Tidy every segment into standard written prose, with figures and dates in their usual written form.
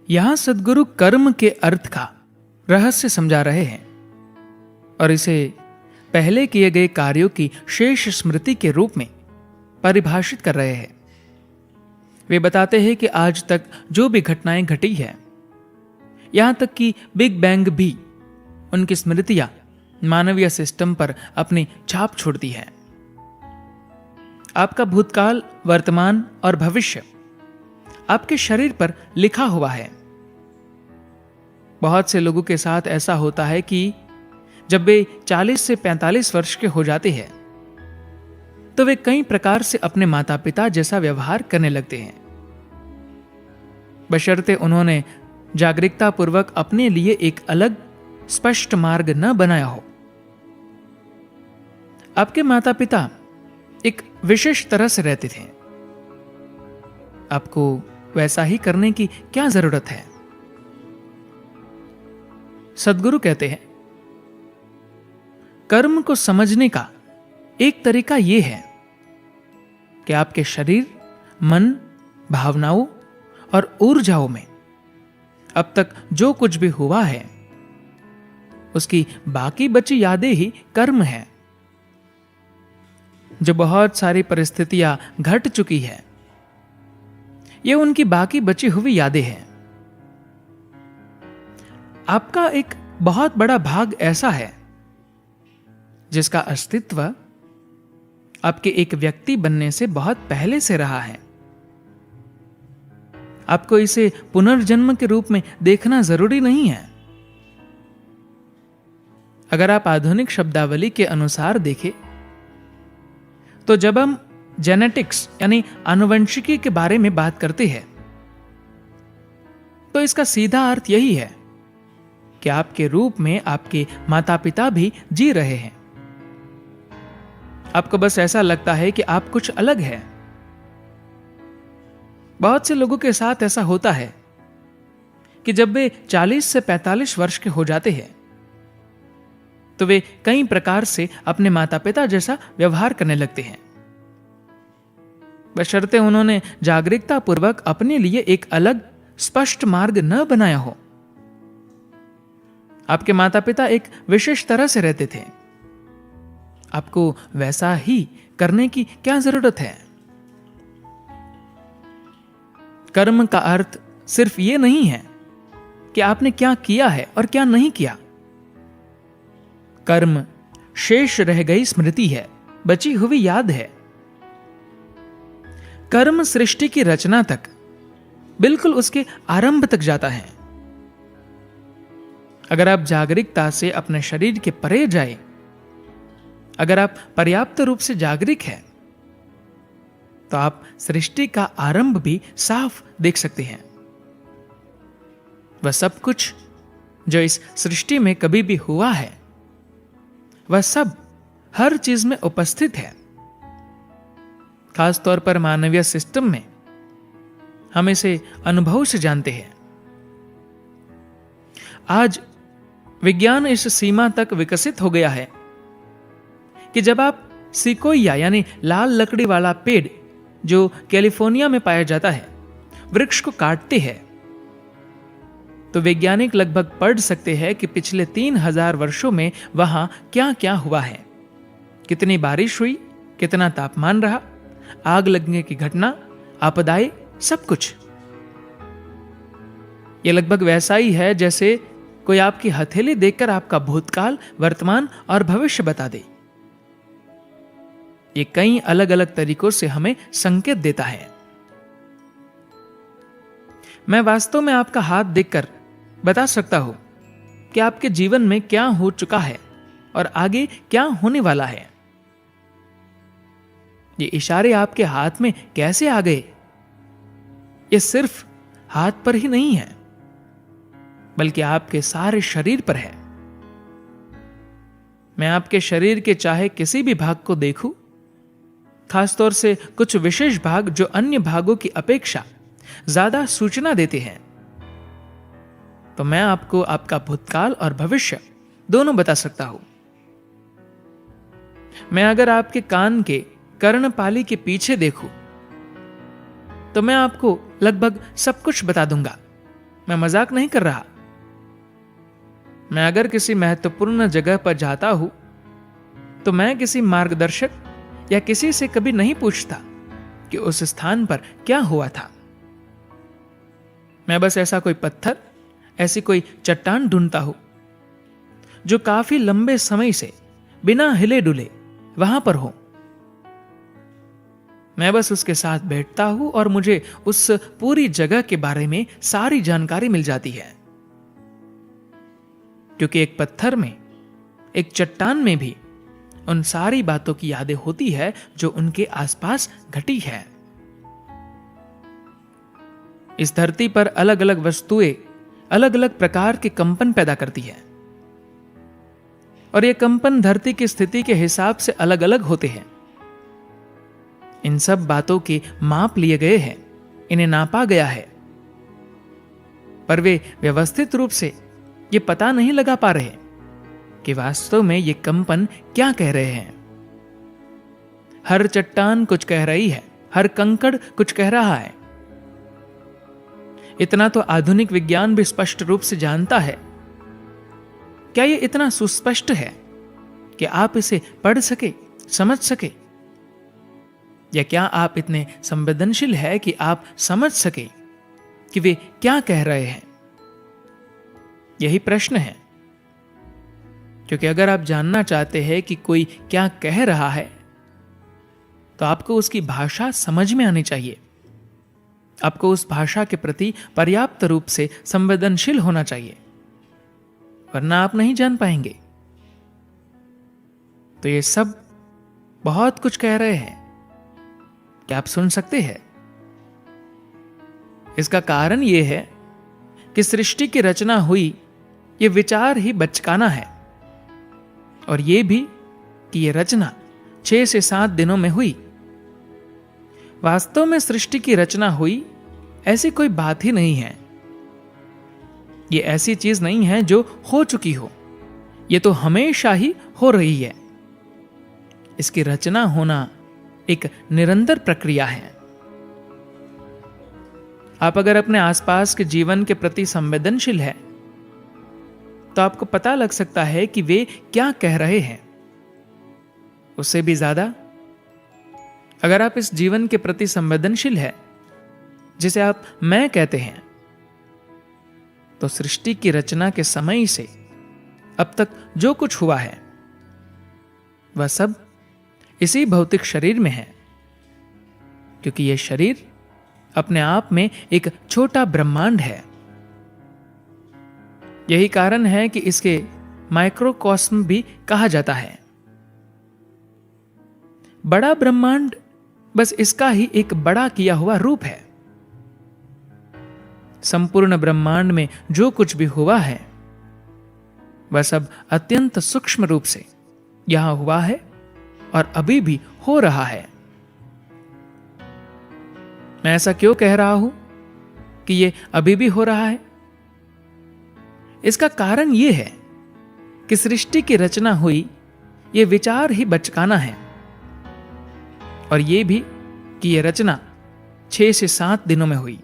यहां सद्गुरु कर्म के अर्थ का रहस्य समझा रहे हैं और इसे पहले किए गए कार्यों की शेष स्मृति के रूप में परिभाषित कर रहे हैं। वे बताते हैं कि आज तक जो भी घटनाएं घटी है, यहां तक कि बिग बैंग भी, उनकी स्मृतियां मानवीय सिस्टम पर अपनी छाप छोड़ती है। आपका भूतकाल, वर्तमान और भविष्य आपके शरीर पर लिखा हुआ है। बहुत से लोगों के साथ ऐसा होता है कि जब वे 40 से 45 वर्ष के हो जाते हैं तो वे कई प्रकार से अपने माता पिता जैसा व्यवहार करने लगते हैं, बशर्ते उन्होंने जागरूकता पूर्वक अपने लिए एक अलग स्पष्ट मार्ग न बनाया हो। आपके माता पिता एक विशेष तरह से रहते थे, आपको वैसा ही करने की क्या जरूरत है? सद्गुरु कहते हैं, कर्म को समझने का एक तरीका यह है कि आपके शरीर, मन, भावनाओं और ऊर्जाओं में अब तक जो कुछ भी हुआ है उसकी बाकी बची यादें ही कर्म है। जो बहुत सारी परिस्थितियां घट चुकी है, ये उनकी बाकी बची हुई यादें हैं। आपका एक बहुत बड़ा भाग ऐसा है जिसका अस्तित्व आपके एक व्यक्ति बनने से बहुत पहले से रहा है। आपको इसे पुनर्जन्म के रूप में देखना जरूरी नहीं है। अगर आप आधुनिक शब्दावली के अनुसार देखें तो जब हम जेनेटिक्स यानी आनुवंशिकी के बारे में बात करते हैं तो इसका सीधा अर्थ यही है कि आपके रूप में आपके माता पिता भी जी रहे हैं। आपको बस ऐसा लगता है कि आप कुछ अलग हैं। बहुत से लोगों के साथ ऐसा होता है कि जब वे 40 से 45 वर्ष के हो जाते हैं तो वे कई प्रकार से अपने माता पिता जैसा व्यवहार करने लगते हैं, बशर्ते उन्होंने जागरूकता पूर्वक अपने लिए एक अलग स्पष्ट मार्ग न बनाया हो। आपके माता पिता एक विशेष तरह से रहते थे, आपको वैसा ही करने की क्या जरूरत है? कर्म का अर्थ सिर्फ ये नहीं है कि आपने क्या किया है और क्या नहीं किया। कर्म शेष रह गई स्मृति है, बची हुई याद है। कर्म सृष्टि की रचना तक, बिल्कुल उसके आरंभ तक जाता है। अगर आप जागरूकता से अपने शरीर के परे जाए, अगर आप पर्याप्त रूप से जागरूक हैं तो आप सृष्टि का आरंभ भी साफ देख सकते हैं। वह सब कुछ जो इस सृष्टि में कभी भी हुआ है, वह सब हर चीज में उपस्थित है। खासतौर पर मानवीय सिस्टम में हम इसे अनुभव से जानते हैं। आज विज्ञान इस सीमा तक विकसित हो गया है कि जब आप सिकोया यानी लाल लकड़ी वाला पेड़ जो कैलिफोर्निया में पाया जाता है, वृक्ष को काटते हैं तो वैज्ञानिक लगभग पढ़ सकते हैं कि पिछले 3000 वर्षों में वहां क्या क्या हुआ है, कितनी बारिश हुई, कितना तापमान रहा, आग लगने की घटना, आपदाएं, सब कुछ। यह लगभग वैसा ही है जैसे कोई आपकी हथेली देखकर आपका भूतकाल, वर्तमान और भविष्य बता दे। ये कई अलग अलग तरीकों से हमें संकेत देता है। मैं वास्तव में आपका हाथ देखकर बता सकता हूं कि आपके जीवन में क्या हो चुका है और आगे क्या होने वाला है। ये इशारे आपके हाथ में कैसे आ गए? ये सिर्फ हाथ पर ही नहीं है, बल्कि आपके सारे शरीर पर है। मैं आपके शरीर के चाहे किसी भी भाग को देखूं, खासतौर से कुछ विशेष भाग जो अन्य भागों की अपेक्षा ज्यादा सूचना देते हैं, तो मैं आपको आपका भूतकाल और भविष्य दोनों बता सकता हूं। मैं अगर आपके कान के कर्णपाली के पीछे देखूं तो मैं आपको लगभग सब कुछ बता दूंगा मैं मजाक नहीं कर रहा। मैं अगर किसी महत्वपूर्ण जगह पर जाता हूं तो मैं किसी मार्गदर्शक या किसी से कभी नहीं पूछता कि उस स्थान पर क्या हुआ था। मैं बस ऐसा कोई पत्थर, ऐसी कोई चट्टान ढूंढता हूं जो काफी लंबे समय से बिना हिले डुले वहां पर हो। मैं बस उसके साथ बैठता हूं और मुझे उस पूरी जगह के बारे में सारी जानकारी मिल जाती है, क्योंकि एक पत्थर में, एक चट्टान में भी उन सारी बातों की यादें होती है जो उनके आसपास घटी है। इस धरती पर अलग अलग वस्तुएं अलग अलग प्रकार के कंपन पैदा करती है, और ये कंपन धरती की स्थिति के हिसाब से अलग अलग होते हैं। इन सब बातों के माप लिए गए हैं, इन्हें नापा गया है, पर वे व्यवस्थित रूप से ये पता नहीं लगा पा रहे कि वास्तव में ये कंपन क्या कह रहे हैं। हर चट्टान कुछ कह रही है, हर कंकड़ कुछ कह रहा है। इतना तो आधुनिक विज्ञान भी स्पष्ट रूप से जानता है। क्या ये इतना सुस्पष्ट है कि आप इसे पढ़ सके, समझ सके? या क्या आप इतने संवेदनशील है कि आप समझ सके कि वे क्या कह रहे हैं? यही प्रश्न है, क्योंकि अगर आप जानना चाहते हैं कि कोई क्या कह रहा है तो आपको उसकी भाषा समझ में आनी चाहिए। आपको उस भाषा के प्रति पर्याप्त रूप से संवेदनशील होना चाहिए, वरना आप नहीं जान पाएंगे। तो ये सब बहुत कुछ कह रहे हैं। क्या आप सुन सकते हैं? इसका कारण यह है कि सृष्टि की रचना हुई, यह विचार ही बचकाना है, और यह भी कि यह रचना 6 से 7 दिनों में हुई। वास्तव में सृष्टि की रचना हुई ऐसी कोई बात ही नहीं है। यह ऐसी चीज नहीं है जो हो चुकी हो, यह तो हमेशा ही हो रही है। इसकी रचना होना एक निरंतर प्रक्रिया है। आप अगर अपने आसपास के जीवन के प्रति संवेदनशील है तो आपको पता लग सकता है कि वे क्या कह रहे हैं। उससे भी ज्यादा, अगर आप इस जीवन के प्रति संवेदनशील है जिसे आप मैं कहते हैं, तो सृष्टि की रचना के समय से अब तक जो कुछ हुआ है वह सब इसी भौतिक शरीर में है, क्योंकि यह शरीर अपने आप में एक छोटा ब्रह्मांड है। यही कारण है कि इसके माइक्रोकॉस्म भी कहा जाता है। बड़ा ब्रह्मांड बस इसका ही एक बड़ा किया हुआ रूप है। संपूर्ण ब्रह्मांड में जो कुछ भी हुआ है वह सब अत्यंत सूक्ष्म रूप से यहां हुआ है और अभी भी हो रहा है। मैं ऐसा क्यों कह रहा हूं कि यह अभी भी हो रहा है? इसका कारण यह है कि सृष्टि की रचना हुई, यह विचार ही बचकाना है, और यह भी कि यह रचना 6 से 7 दिनों में हुई।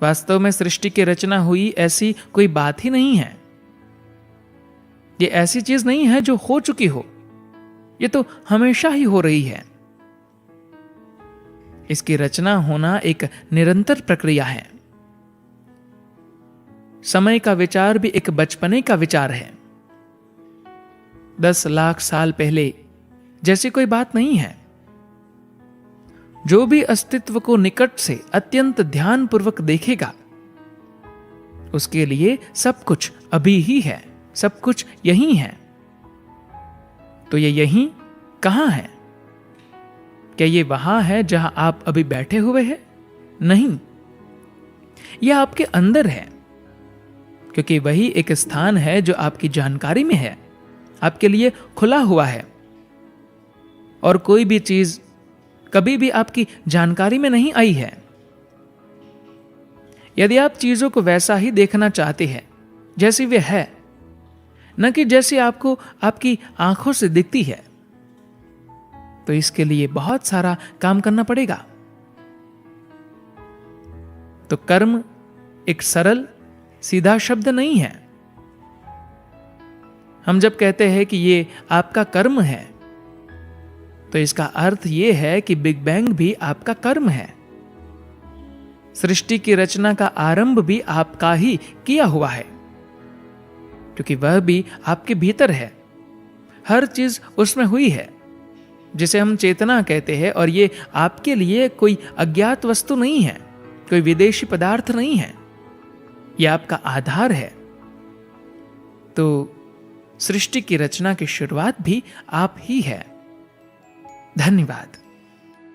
वास्तव में सृष्टि की रचना हुई ऐसी कोई बात ही नहीं है। यह ऐसी चीज नहीं है जो हो चुकी हो, यह तो हमेशा ही हो रही है। इसकी रचना होना एक निरंतर प्रक्रिया है। समय का विचार भी एक बचपने का विचार है। 10 लाख साल पहले जैसी कोई बात नहीं है। जो भी अस्तित्व को निकट से अत्यंत ध्यानपूर्वक देखेगा, उसके लिए सब कुछ अभी ही है, सब कुछ यही है। तो ये यहीं कहां है? क्या ये वहां है जहां आप अभी बैठे हुए हैं? नहीं, यह आपके अंदर है, क्योंकि वही एक स्थान है जो आपकी जानकारी में है, आपके लिए खुला हुआ है। और कोई भी चीज कभी भी आपकी जानकारी में नहीं आई है। यदि आप चीजों को वैसा ही देखना चाहते हैं जैसी वे है, न कि जैसी आपको आपकी आंखों से दिखती है, तो इसके लिए बहुत सारा काम करना पड़ेगा। तो कर्म एक सरल सीधा शब्द नहीं है। हम जब कहते हैं कि ये आपका कर्म है, तो इसका अर्थ यह है कि बिग बैंग भी आपका कर्म है। सृष्टि की रचना का आरंभ भी आपका ही किया हुआ है, क्योंकि वह भी आपके भीतर है। हर चीज उसमें हुई है, जिसे हम चेतना कहते हैं, और ये आपके लिए कोई अज्ञात वस्तु नहीं है, कोई विदेशी पदार्थ नहीं है। यह आपका आधार है। तो सृष्टि की रचना की शुरुआत भी आप ही है। धन्यवाद।